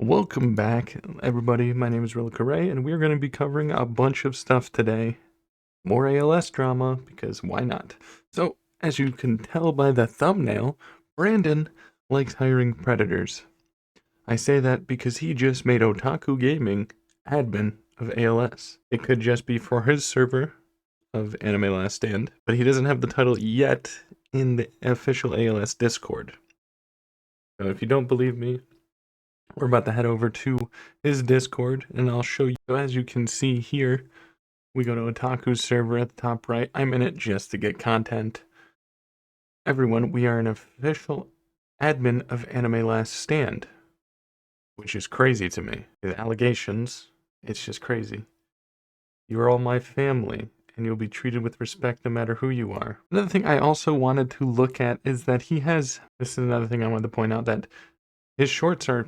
Welcome back, everybody. My name is Rilka Ray, and we're going to be covering a bunch of stuff today. More ALS drama, because why not? So, as you can tell by the thumbnail, Brandon likes hiring predators. I say that because he just made Otaku Gaming admin of ALS. It could just be for his server of Anime Last Stand, but he doesn't have the title yet in the official ALS Discord. So if you don't believe me, we're about to head over to his Discord, and I'll show you. So as you can see here, we go to Otaku's server at the top right. I'm in it just to get content. Everyone, we are an official admin of Anime Last Stand, which is crazy to me. The allegations, it's just crazy. You are all my family, and you'll be treated with respect no matter who you are. Another thing I also wanted to look at is that he has, this is another thing I wanted to point out, that his shorts are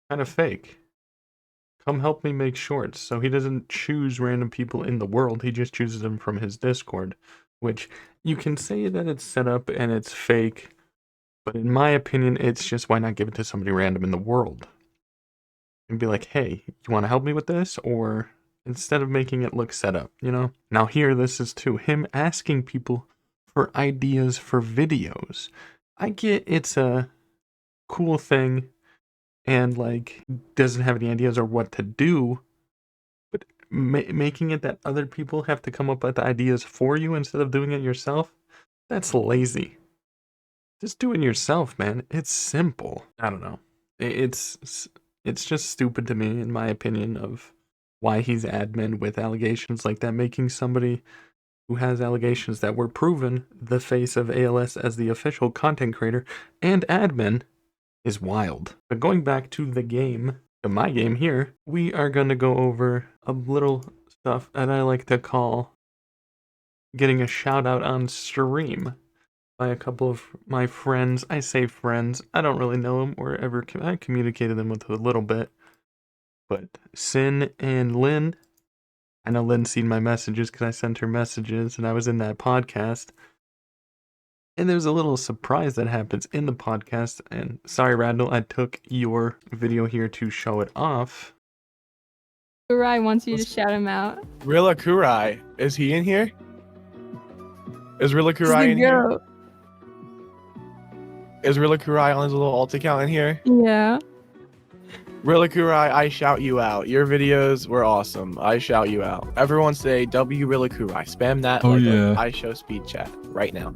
kind of fake. Come help me make shorts. So he doesn't choose random people in the world, he just chooses them from his Discord, which you can say that it's set up and it's fake, but in my opinion, it's just, why not give it to somebody random in the world? And be like, hey, you want to help me with this? Or instead of making it look set up, you know? Now here, this is too, him asking people for ideas for videos. I get it's a cool thing, and like doesn't have any ideas or what to do, but making it that other people have to come up with ideas for you instead of doing it yourself, that's lazy. Just do it yourself, man. It's simple. I don't know. It's just stupid to me, in my opinion, of why he's admin with allegations like that, making somebody who has allegations that were proven the face of ALS as the official content creator and admin is wild. But going back to the game, to my game here, we are going to go over a little stuff that I like to call getting a shout out on stream by a couple of my friends. I say friends, I don't really know them or ever, I communicated them with a little bit, but Sin and Lynn, I know Lynn's seen my messages because I sent her messages and I was in that podcast. And there's a little surprise that happens in the podcast, and sorry, Radinal, I took your video here to show it off. Kurai wants you to shout him out. Rilla Kurai, is he in here? Is Rilla Kurai in here? Is Rilla Kurai on his little alt account in here? Yeah. Rilla Kurai, I shout you out. Your videos were awesome. I shout you out. Everyone say W Rilla Kurai. Spam that like a I show speed chat right now.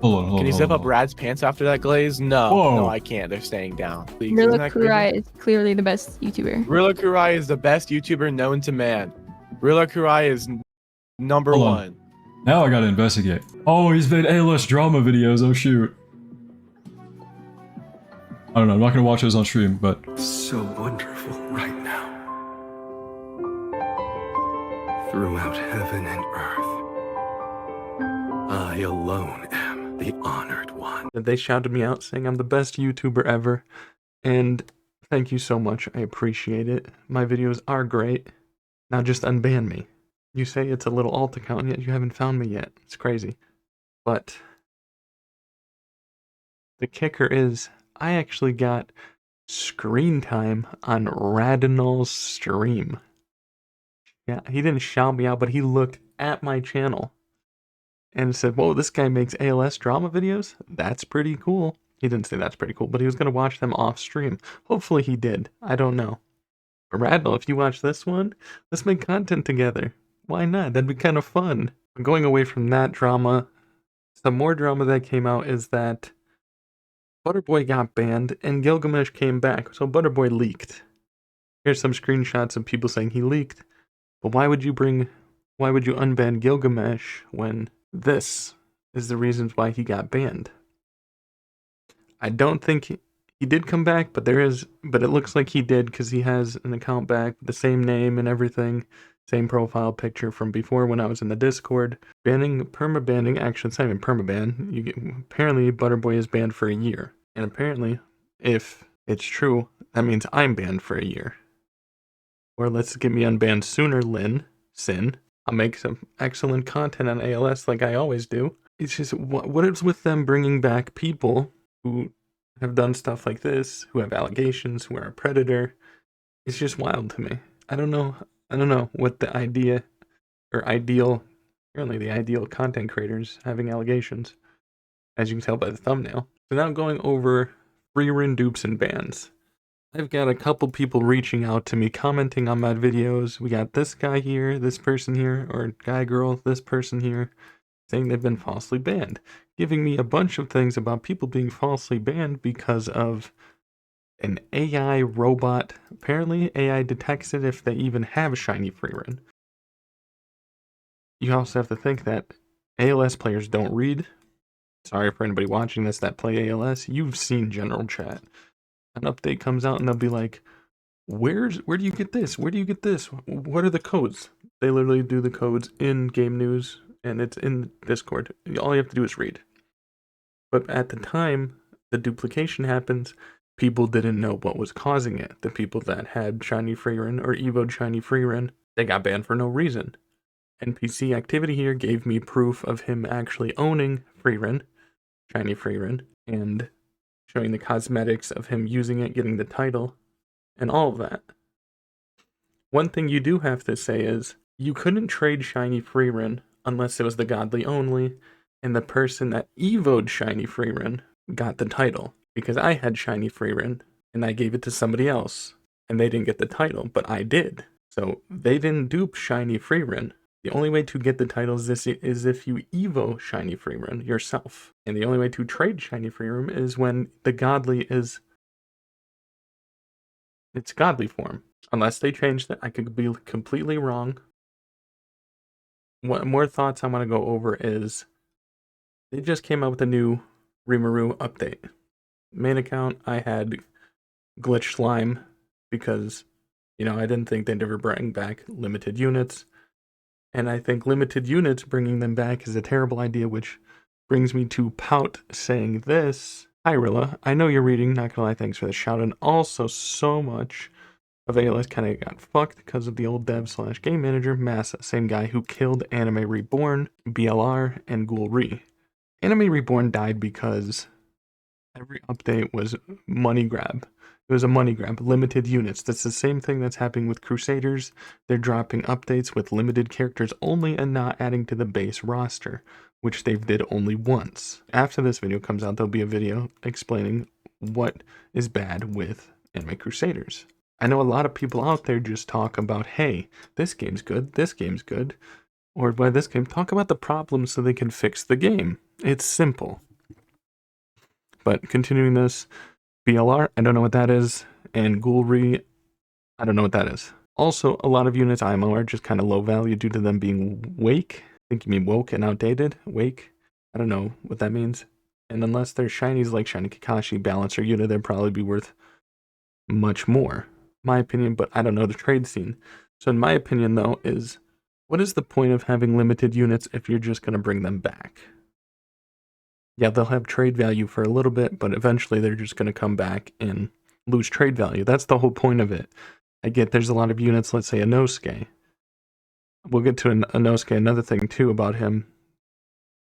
Hold on, Can you zip up Rad's pants after that glaze? No, I can't. They're staying down. Rilla Kurai is clearly the best YouTuber. Rilla Kurai is the best YouTuber known to man. Rilla Kurai is number one. Now I gotta investigate. Oh, he's made ALS drama videos. Oh shoot. I don't know. I'm not gonna watch those on stream, but so wonderful right now. Throughout heaven and earth, I alone am the honored one. They shouted me out saying I'm the best YouTuber ever, and thank you so much. I appreciate it. My videos are great. Now just unban me. You say it's a little alt account, and yet you haven't found me yet. It's crazy. But the kicker is, I actually got screen time on Radinal's stream. Yeah, he didn't shout me out, but he looked at my channel and said, whoa, this guy makes ALS drama videos? That's pretty cool. He didn't say that's pretty cool, but he was going to watch them off stream. Hopefully he did. I don't know. But Radinal, if you watch this one, let's make content together. Why not? That'd be kind of fun. Going away from that drama, some more drama that came out is that Butterboy got banned and Gilgamesh came back. So Butterboy leaked. Here's some screenshots of people saying he leaked. But why would you unban Gilgamesh when this is the reasons why he got banned? I don't think he did come back, but it looks like he did because he has an account back with the same name and everything. Same profile picture from before when I was in the Discord. Permabanning, actually it's not even permaban. Apparently Butterboy is banned for a year. And apparently, if it's true, that means I'm banned for a year. Or let's get me unbanned sooner, Sin. I'll make some excellent content on ALS like I always do. It's just, what is with them bringing back people who have done stuff like this, who have allegations, who are a predator. It's just wild to me. I don't know what the idea or ideal, apparently the ideal content creators having allegations, as you can tell by the thumbnail. So now going over free run dupes and bans. I've got a couple people reaching out to me, commenting on my videos. We got this guy here, this person here, or guy, girl, this person here, saying they've been falsely banned, giving me a bunch of things about people being falsely banned because of an AI robot. Apparently, AI detects it if they even have shiny free run. You also have to think that ALS players don't read. Sorry for anybody watching this that play ALS. You've seen general chat. An update comes out and they'll be like, where do you get this? Where do you get this? What are the codes? They literally do the codes in game news and it's in Discord. All you have to do is read. But at the time the duplication happens, people didn't know what was causing it. The people that had shiny free run or evoed shiny free run, they got banned for no reason. NPC activity here gave me proof of him actually owning free run, shiny free run, and showing the cosmetics of him using it, getting the title, and all of that. One thing you do have to say is, you couldn't trade shiny free run unless it was the godly only, and the person that evoed shiny free run got the title. Because I had shiny free run, and I gave it to somebody else, and they didn't get the title, but I did. So they didn't dupe shiny free run. The only way to get the title is if you evo shiny free run yourself. And the only way to trade shiny free run is when the godly is its godly form. Unless they change that, I could be completely wrong. What more thoughts I want to go over is, they just came out with a new Rimuru update. Main account, I had glitch slime because, I didn't think they'd ever bring back limited units. And I think limited units, bringing them back is a terrible idea, which brings me to Pout saying this. Hi Rilla, I know you're reading, not gonna lie, thanks for the shout, and also so much of ALS kind of got fucked because of the old dev/game manager, Massa, same guy who killed Anime Reborn, BLR, and Ghoul Re. Anime Reborn died because every update was money grab. It was a money grab, limited units. That's the same thing that's happening with Crusaders. They're dropping updates with limited characters only and not adding to the base roster, which they did only once. After this video comes out, there'll be a video explaining what is bad with Anime Crusaders. I know a lot of people out there just talk about, hey, this game's good, or by this game, talk about the problems so they can fix the game. It's simple. But continuing this, BLR, I don't know what that is, and Ghoulry, I don't know what that is. Also, a lot of units IMO are just kind of low value due to them being wake. I think you mean woke and outdated. Wake, I don't know what that means. And unless they're shinies like Shiny Kakashi, Balance, or Yuta, they'd probably be worth much more. My opinion, but I don't know the trade scene. So in my opinion, though, is what is the point of having limited units if you're just going to bring them back? Yeah, they'll have trade value for a little bit, but eventually they're just going to come back and lose trade value. That's the whole point of it. I get there's a lot of units, let's say Inosuke. We'll get to Inosuke, another thing too about him.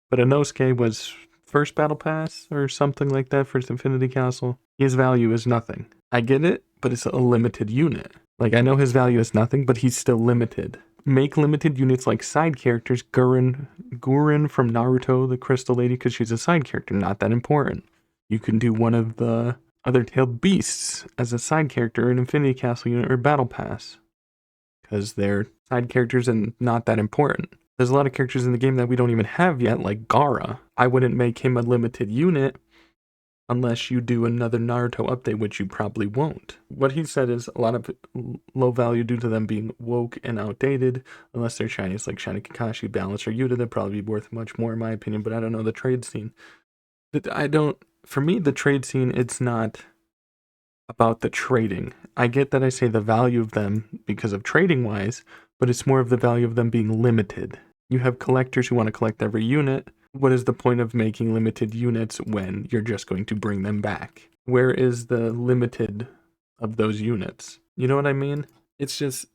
But Inosuke was first battle pass or something like that, first Infinity Castle. His value is nothing. I get it, but it's a limited unit. Like, I know his value is nothing, but he's still limited. Make limited units like side characters, Gurren from Naruto, the Crystal Lady, because she's a side character, not that important. You can do one of the other tailed beasts as a side character in Infinity Castle unit or Battle Pass, because they're side characters and not that important. There's a lot of characters in the game that we don't even have yet, like Gaara. I wouldn't make him a limited unit unless you do another Naruto update, which you probably won't. What he said is a lot of low value due to them being woke and outdated. Unless they're shinies like Shiny Kakashi, Balance, or Yuta, they'd probably be worth much more in my opinion, but I don't know the trade scene. For me, the trade scene, it's not about the trading. I get that I say the value of them because of trading wise, but it's more of the value of them being limited. You have collectors who want to collect every unit. What is the point of making limited units when you're just going to bring them back? Where is the limited of those units? You know what I mean? It's just,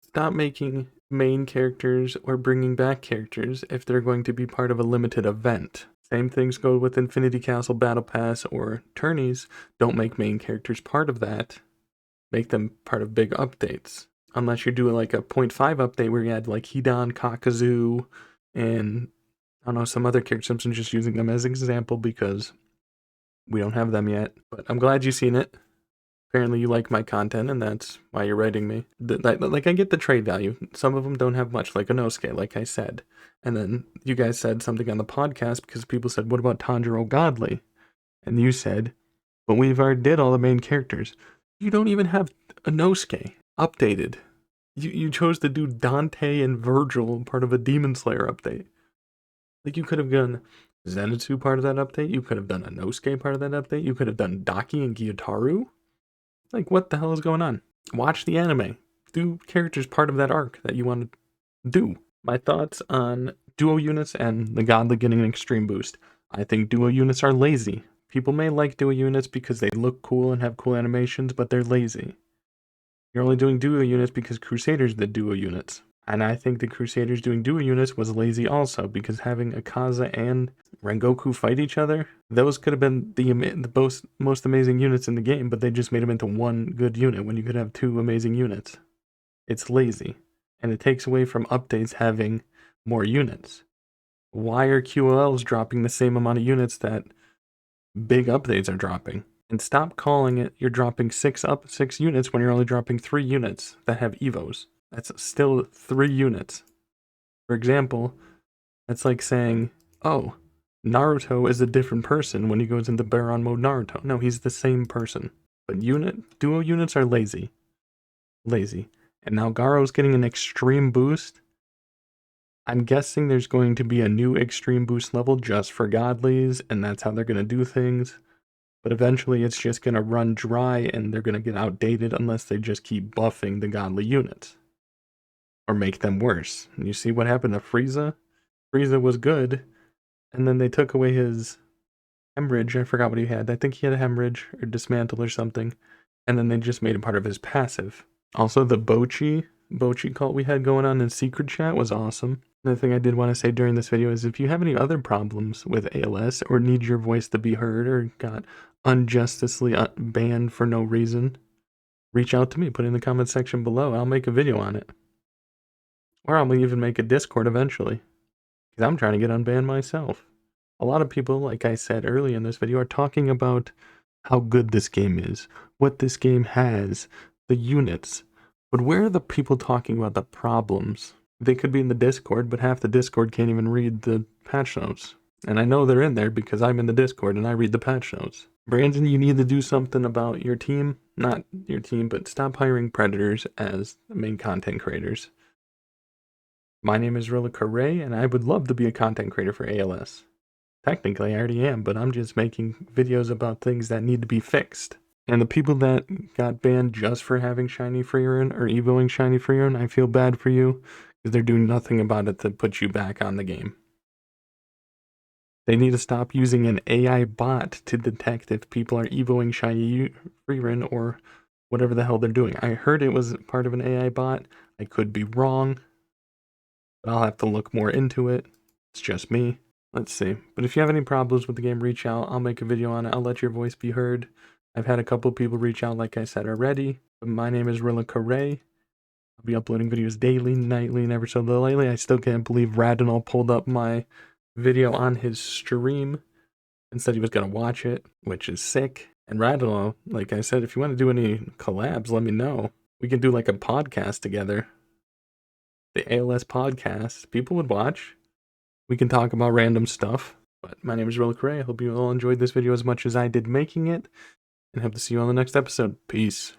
stop making main characters or bringing back characters if they're going to be part of a limited event. Same things go with Infinity Castle Battle Pass or tourneys. Don't make main characters part of that. Make them part of big updates. Unless you're doing like a 0.5 update where you add like Hidan, Kakazu, and I don't know, some other characters. I'm just using them as an example because we don't have them yet. But I'm glad you've seen it. Apparently you like my content, and that's why you're writing me. Like, I get the trade value. Some of them don't have much, like Inosuke, like I said. And then you guys said something on the podcast because people said, what about Tanjiro Godly? And you said, but we've already did all the main characters. You don't even have Inosuke updated. You chose to do Dante and Virgil part of a Demon Slayer update. Like, you could have done Zenitsu part of that update. You could have done Inosuke part of that update. You could have done Daki and Gyutaru. Like, what the hell is going on? Watch the anime. Do characters part of that arc that you want to do. My thoughts on duo units and the Godly getting an extreme boost. I think duo units are lazy. People may like duo units because they look cool and have cool animations, but they're lazy. You're only doing duo units because Crusaders did duo units. And I think the Crusaders doing duo units was lazy also, because having Akaza and Rengoku fight each other, those could have been the most amazing units in the game, but they just made them into one good unit when you could have two amazing units. It's lazy, and it takes away from updates having more units. Why are QLs dropping the same amount of units that big updates are dropping? And stop calling it you're dropping 6 units when you're only dropping 3 units that have Evos. That's still 3 units. For example, that's like saying, oh, Naruto is a different person when he goes into Baron mode Naruto. No, he's the same person. But duo units are lazy. Lazy. And now Garo's getting an extreme boost. I'm guessing there's going to be a new extreme boost level just for Godlies, and that's how they're going to do things. But eventually it's just going to run dry and they're going to get outdated unless they just keep buffing the Godly units. Or make them worse. And you see what happened to Frieza? Frieza was good, and then they took away his hemorrhage. I forgot what he had. I think he had a hemorrhage or dismantle or something. And then they just made him part of his passive. Also, the Bochi cult we had going on in Secret Chat was awesome. Another thing I did want to say during this video is if you have any other problems with ALS or need your voice to be heard or got unjustly banned for no reason, reach out to me. Put it in the comment section below. I'll make a video on it. Or I'll even make a Discord eventually. Because I'm trying to get unbanned myself. A lot of people, like I said early in this video, are talking about how good this game is, what this game has, the units. But where are the people talking about the problems? They could be in the Discord, but half the Discord can't even read the patch notes. And I know they're in there because I'm in the Discord and I read the patch notes. Brandon, you need to do something about your team. Not your team, but stop hiring predators as main content creators. My name is Rilika Ray, and I would love to be a content creator for ALS. Technically, I already am, but I'm just making videos about things that need to be fixed. And the people that got banned just for having Shiny Freerin or Evoing Shiny Freerin, I feel bad for you, because they're doing nothing about it to put you back on the game. They need to stop using an AI bot to detect if people are Evoing Shiny Freerin or whatever the hell they're doing. I heard it was part of an AI bot. I could be wrong. I'll have to look more into it. It's just me. Let's see. But if you have any problems with the game, reach out. I'll make a video on it. I'll let your voice be heard. I've had a couple people reach out, like I said already. But my name is Rilika Ray. I'll be uploading videos daily, nightly, and ever so lately. I still can't believe Radinal pulled up my video on his stream and said he was going to watch it, which is sick. And Radinal, like I said, if you want to do any collabs, let me know. We can do like a podcast together. The ALS podcast. People would watch. We can talk about random stuff. But my name is Rilika Ray. I hope you all enjoyed this video as much as I did making it. And hope to see you on the next episode. Peace.